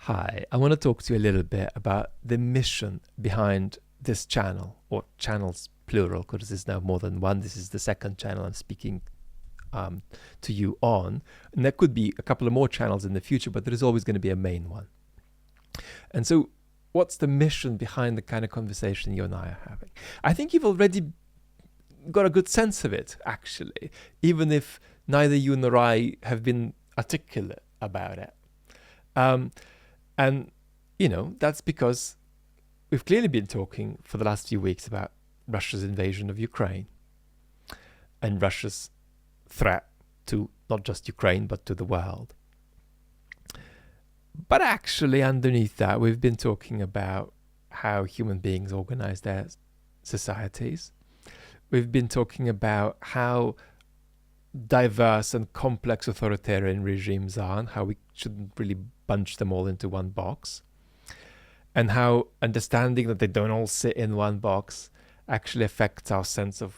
Hi, I want to talk to you a little bit about the mission behind this channel, or channels plural, because there's now more than one. This is the second channel I'm speaking to you on. And there could be a couple of more channels in the future, but there is always going to be a main one. And so what's the mission behind the kind of conversation you and I are having? I think you've already got a good sense of it, actually, even if neither you nor I have been articulate about it. And, you know, that's because we've clearly been talking for the last few weeks about Russia's invasion of Ukraine and Russia's threat to not just Ukraine, but to the world. But actually, underneath that, we've been talking about how human beings organize their societies. We've been talking about how diverse and complex authoritarian regimes are and how we shouldn't really bunch them all into one box, and how understanding that they don't all sit in one box actually affects our sense of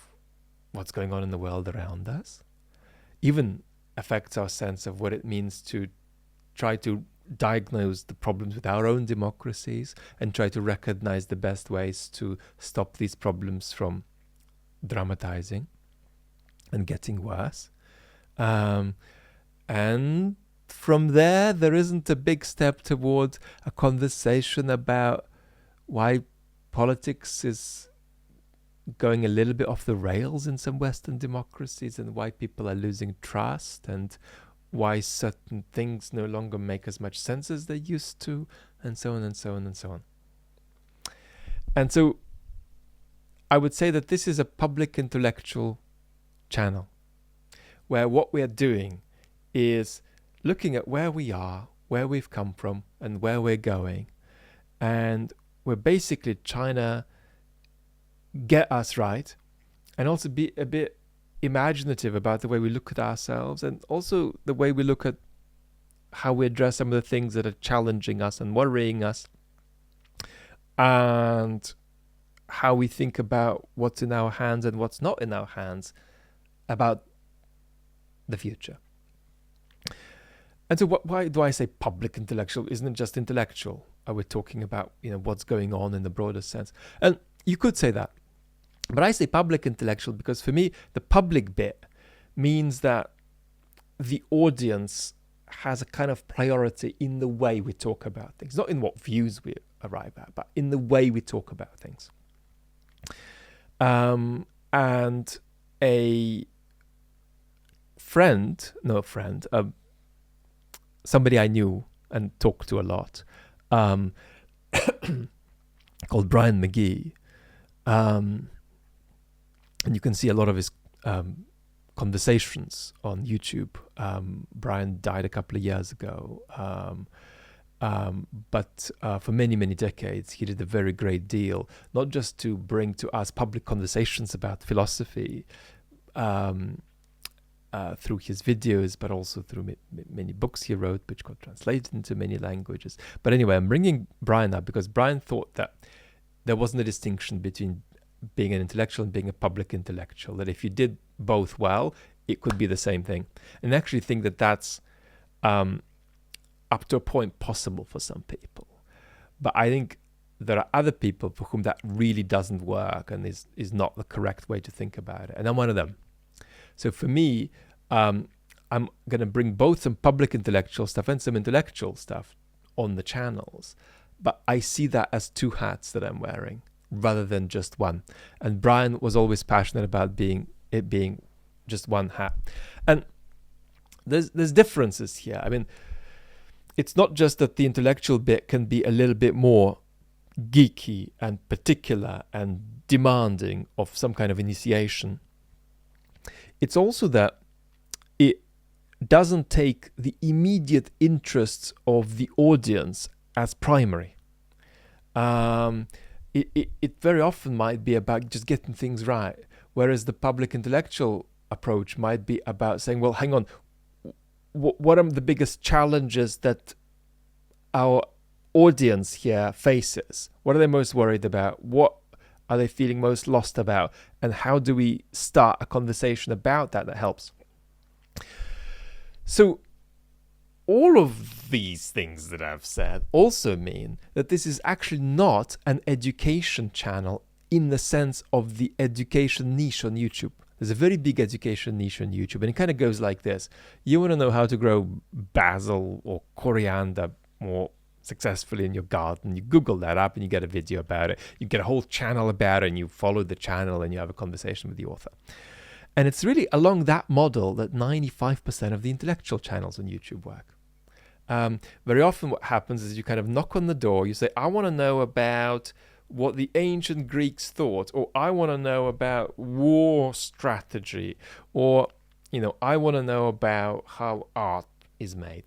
what's going on in the world around us, even affects our sense of what it means to try to diagnose the problems with our own democracies and try to recognize the best ways to stop these problems from dramatizing and getting worse. And from there isn't a big step towards a conversation about why politics is going a little bit off the rails in some Western democracies and why people are losing trust and why certain things no longer make as much sense as they used to, and so on and so on and so on. And so I would say that this is a public intellectual channel where what we are doing is looking at where we are, where we've come from, and where we're going. And we're basically trying to get us right and also be a bit imaginative about the way we look at ourselves and also the way we look at how we address some of the things that are challenging us and worrying us, and how we think about what's in our hands and what's not in our hands about the future. And so why do I say public intellectual? Isn't it just intellectual? Are we talking about, what's going on in the broader sense? And you could say that. But I say public intellectual because for me, the public bit means that the audience has a kind of priority in the way we talk about things. Not in what views we arrive at, but in the way we talk about things. And somebody I knew and talked to a lot, called Brian McGee. And you can see a lot of his conversations on YouTube. Brian died a couple of years ago. But for many, many decades, he did a very great deal, not just to bring to us public conversations about philosophy through his videos, but also through many books he wrote, which got translated into many languages. But anyway, I'm bringing Brian up because Brian thought that there wasn't a distinction between being an intellectual and being a public intellectual, that if you did both well, it could be the same thing. And I actually think that that's up to a point possible for some people. But I think there are other people for whom that really doesn't work and is not the correct way to think about it. And I'm one of them. So for me, I'm going to bring both some public intellectual stuff and some intellectual stuff on the channels. But I see that as two hats that I'm wearing rather than just one. And Brian was always passionate about it being just one hat. And there's differences here. I mean, it's not just that the intellectual bit can be a little bit more geeky and particular and demanding of some kind of initiation. It's also that it doesn't take the immediate interests of the audience as primary. It very often might be about just getting things right, whereas the public intellectual approach might be about saying, well, hang on, what are the biggest challenges that our audience here faces? What are they most worried about? What are they feeling most lost about? And how do we start a conversation about that helps? So all of these things that I've said also mean that this is actually not an education channel in the sense of the education niche on YouTube. There's a very big education niche on YouTube, and it kind of goes like this. You want to know how to grow basil or coriander more successfully in your garden. You Google that up and you get a video about it. You get a whole channel about it, and you follow the channel and you have a conversation with the author. And it's really along that model that 95% of the intellectual channels on YouTube work. Very often what happens is you kind of knock on the door, you say, I want to know about what the ancient Greeks thought, or I want to know about war strategy, or, I want to know about how art is made.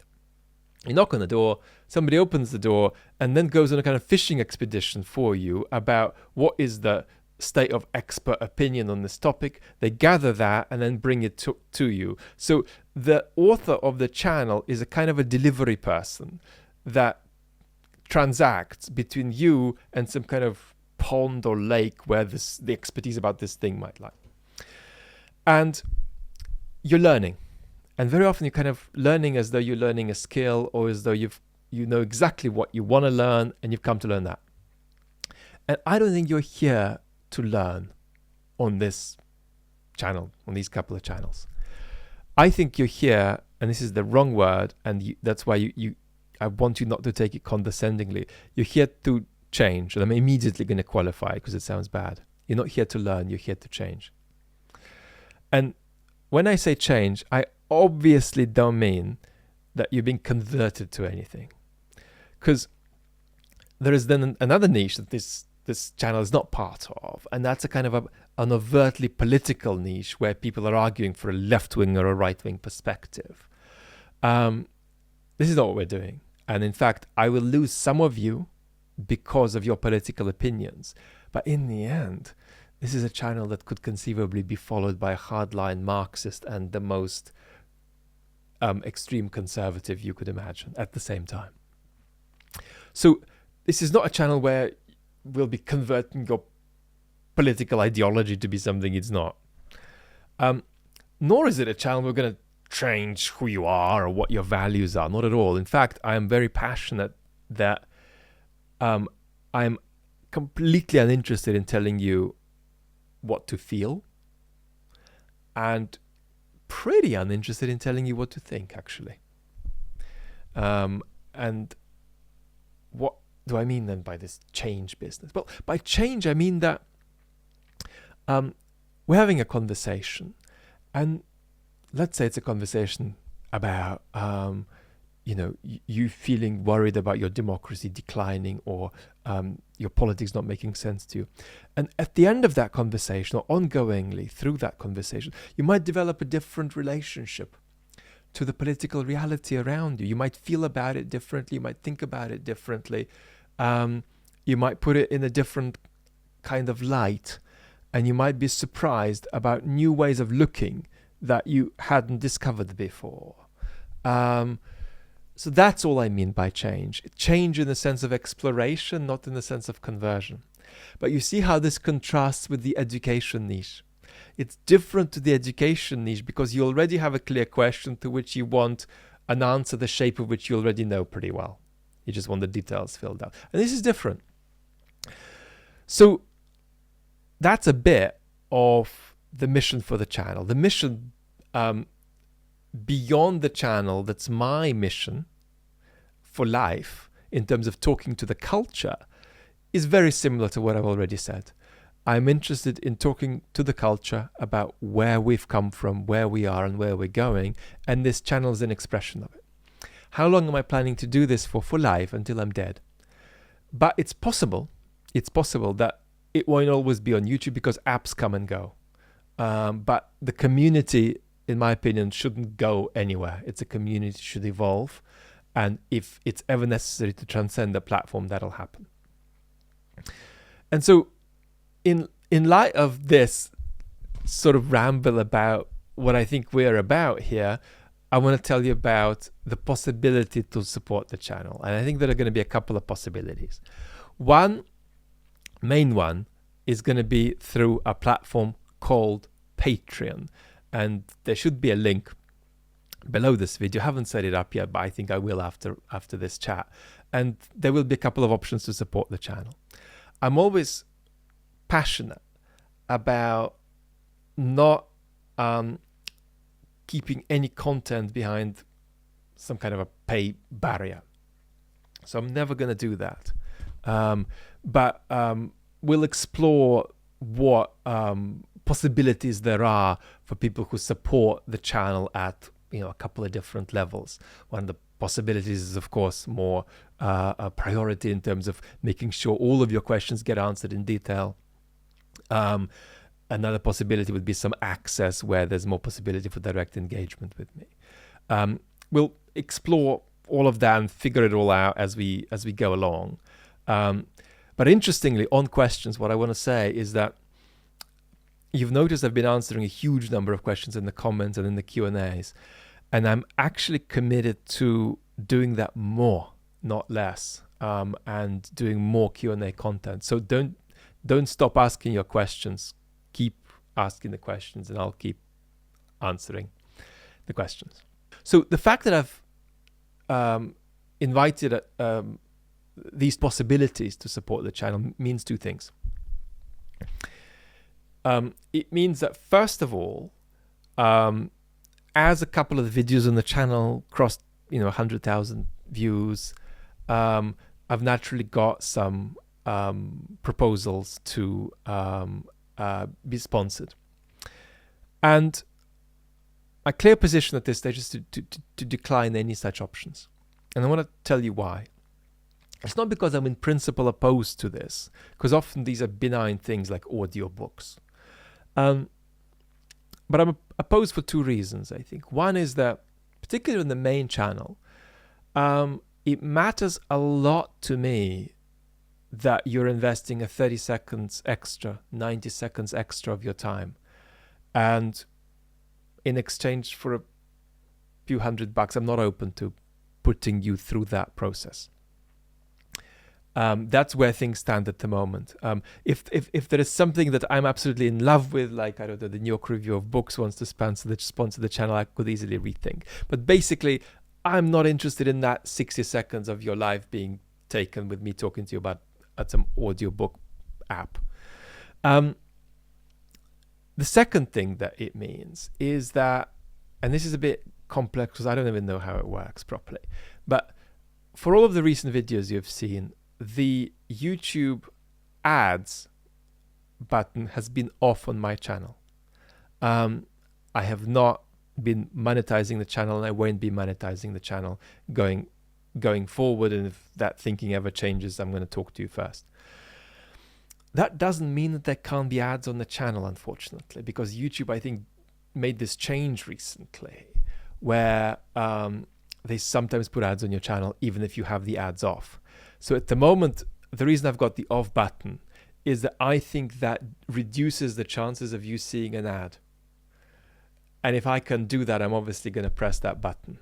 You knock on the door, somebody opens the door, and then goes on a kind of fishing expedition for you about what is the state of expert opinion on this topic. They gather that and then bring it to you. So the author of the channel is a kind of a delivery person that transacts between you and some kind of pond or lake where the expertise about this thing might lie. And you're learning. And very often you're kind of learning as though you're learning a skill, or as though you know exactly what you want to learn and you've come to learn that. And I don't think you're here to learn on this channel, on these couple of channels. I think you're here, and this is the wrong word, and that's why I want you not to take it condescendingly. You're here to change, and I'm immediately going to qualify because it sounds bad. You're not here to learn, you're here to change. And when I say change, I obviously don't mean that you're being converted to anything, because there is then another niche that this channel is not part of, and that's a kind of an overtly political niche where people are arguing for a left-wing or a right-wing perspective. This is not what we're doing. And in fact, I will lose some of you because of your political opinions. But in the end, this is a channel that could conceivably be followed by a hardline Marxist and the most extreme conservative you could imagine at the same time. So this is not a channel where we'll be converting your political ideology to be something it's not. Nor is it a channel we're going to change who you are or what your values are. Not at all. In fact, I am very passionate that I'm completely uninterested in telling you what to feel, and pretty uninterested in telling you what to think, actually. And what do I mean then by this change business? Well, by change, I mean that we're having a conversation, and let's say it's a conversation about, you feeling worried about your democracy declining, or your politics not making sense to you. And at the end of that conversation, or ongoingly through that conversation, you might develop a different relationship to the political reality around you. You might feel about it differently. You might think about it differently. You might put it in a different kind of light, and you might be surprised about new ways of looking that you hadn't discovered before. So that's all I mean by change. Change in the sense of exploration, not in the sense of conversion. But you see how this contrasts with the education niche. It's different to the education niche because you already have a clear question to which you want an answer, the shape of which you already know pretty well. You just want the details filled out. And this is different. So that's a bit of the mission for the channel. The mission beyond the channel, that's my mission for life in terms of talking to the culture, is very similar to what I've already said. I'm interested in talking to the culture about where we've come from, where we are, and where we're going, and this channel is an expression of it. How long am I planning to do this for life? Until I'm dead. But it's possible that it won't always be on YouTube because apps come and go. But the community, in my opinion, shouldn't go anywhere. It's a community, should evolve. And if it's ever necessary to transcend the platform, that'll happen. And so in light of this sort of ramble about what I think we're about here, I want to tell you about the possibility to support the channel. And I think there are going to be a couple of possibilities. One, main one, is going to be through a platform called Patreon. And there should be a link below this video. I haven't set it up yet, but I think I will after this chat. And there will be a couple of options to support the channel. I'm always passionate about not keeping any content behind some kind of a pay barrier. So I'm never going to do that. But we'll explore what possibilities there are for people who support the channel at a couple of different levels. One of the possibilities is, of course, more a priority in terms of making sure all of your questions get answered in detail. Another possibility would be some access where there's more possibility for direct engagement with me. We'll explore all of that and figure it all out as we go along. But interestingly, on questions, what I want to say is that you've noticed I've been answering a huge number of questions in the comments and in the Q&As, and I'm actually committed to doing that more, not less, and doing more Q&A content. So don't stop asking your questions. Keep asking the questions, and I'll keep answering the questions. So the fact that I've invited these possibilities to support the channel means two things. It means that, first of all, as a couple of the videos on the channel crossed 100,000 views, I've naturally got some proposals to be sponsored. And my clear position at this stage is to decline any such options. And I want to tell you why. It's not because I'm in principle opposed to this, because often these are benign things like audiobooks. But I'm opposed for two reasons, I think. One is that, particularly in the main channel, it matters a lot to me that you're investing a 30 seconds extra, 90 seconds extra of your time. And in exchange for a few $100, I'm not open to putting you through that process. That's where things stand at the moment. If there is something that I'm absolutely in love with, like, I don't know, the New York Review of Books wants to sponsor the channel, I could easily rethink. But basically, I'm not interested in that 60 seconds of your life being taken with me talking to you about some audiobook app. The second thing that it means is that, and this is a bit complex because I don't even know how it works properly, but for all of the recent videos you've seen, the YouTube ads button has been off on my channel. I have not been monetizing the channel, and I won't be monetizing the channel going forward. And if that thinking ever changes, I'm going to talk to you first. That doesn't mean that there can't be ads on the channel, unfortunately, because YouTube, I think, made this change recently where they sometimes put ads on your channel even if you have the ads off. So at the moment, the reason I've got the off button is that I think that reduces the chances of you seeing an ad. And if I can do that, I'm obviously going to press that button.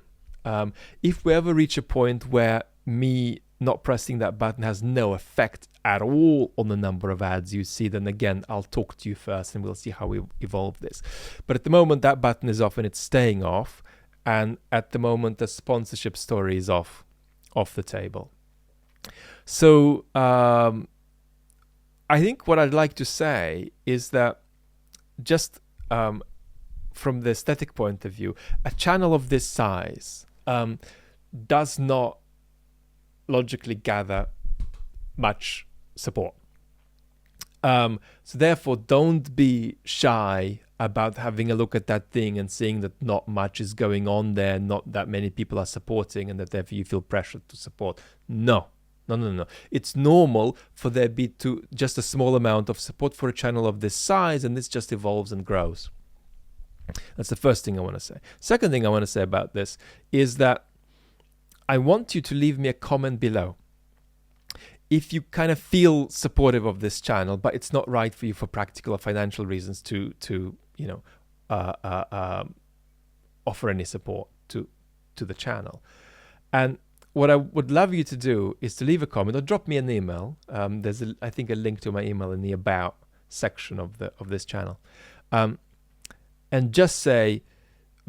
If we ever reach a point where me not pressing that button has no effect at all on the number of ads you see, then again, I'll talk to you first and we'll see how we evolve this. But at the moment, that button is off and it's staying off. And at the moment, the sponsorship story is off the table. So I think what I'd like to say is that just from the aesthetic point of view, a channel of this size does not logically gather much support. So therefore, don't be shy about having a look at that thing and seeing that not much is going on there, not that many people are supporting, and that therefore you feel pressured to support. No. It's normal for there be just a small amount of support for a channel of this size, and this just evolves and grows. That's the first thing I want to say. Second thing I want to say about this is that I want you to leave me a comment below. If you kind of feel supportive of this channel, but it's not right for you for practical or financial reasons to offer any support to the channel. And what I would love you to do is to leave a comment or drop me an email. There's I think a link to my email in the about section of this channel. And just say,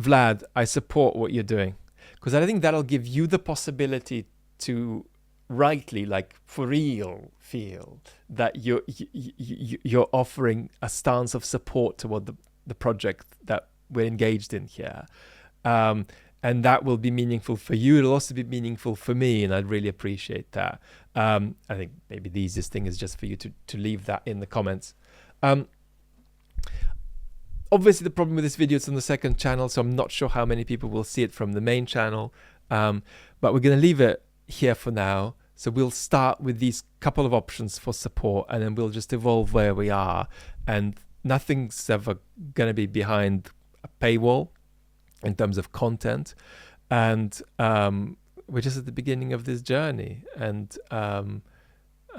Vlad, I support what you're doing, because I think that'll give you the possibility to rightly, like for real, feel that you're offering a stance of support toward the project that we're engaged in here. And that will be meaningful for you. It'll also be meaningful for me, and I'd really appreciate that. I think maybe the easiest thing is just for you to leave that in the comments. Obviously, the problem with this video is on the second channel, so I'm not sure how many people will see it from the main channel. But we're going to leave it here for now. So we'll start with these couple of options for support, and then we'll just evolve where we are. And nothing's ever going to be behind a paywall in terms of content. And we're just at the beginning of this journey. And I'm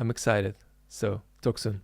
excited. So talk soon.